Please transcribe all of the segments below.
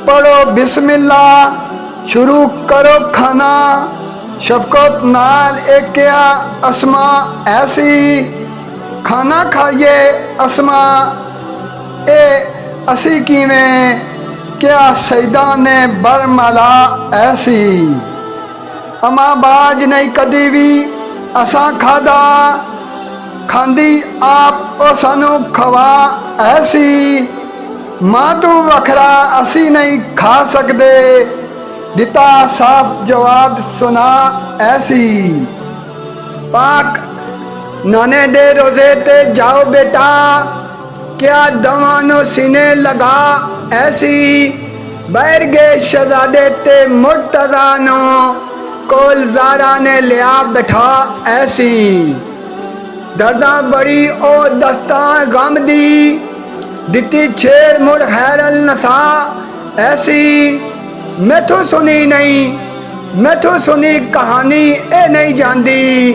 पढ़ो बिस्मिल्लाह, शुरू करो खाना। शफकत नाल एक क्या असमा ऐसी, खाना खाइए असमा ए असी किवें, क्या सईदा ने बरमाला ऐसी। अमा बाज नहीं कदी भी असा खादा, खांदी आप ओ सानू खवा ऐसी। मां तू वखरा असी नहीं खा सकते, दिता साफ जवाब सुना ऐसी। पाक नाने दे रोजे ते जाओ बेटा, क्या दवानो सीने लगा ऐसी। बैर गए शहजादे ते मुर्तजा नो, कोल ज़ारा ने लिया बैठा ऐसी। दर्दा बड़ी ओ दस्तां गम दी, दिती छेड़ मुड़ खैरल नसा ऐसी। मैथों सुनी नहीं, मैथों सुनी कहानी ए नहीं जानदी,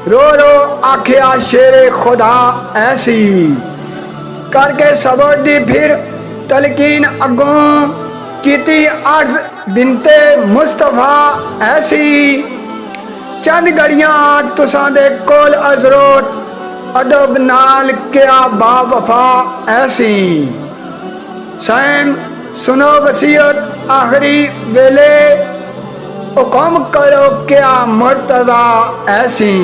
रो रो आखिया शेरे खुदा ऐसी। करके सबर दी फिर तलकीन अगों, कीती अर्ज बिनते मुस्तफा ऐसी। चंद घड़ियां तुसां दे कोल अजरोत, अदब नाल क्या बावफा ऐसी। सैम सुनो वसीयत आखिरी वेले, हुक्म करो क्या मुर्तजा ऐसी।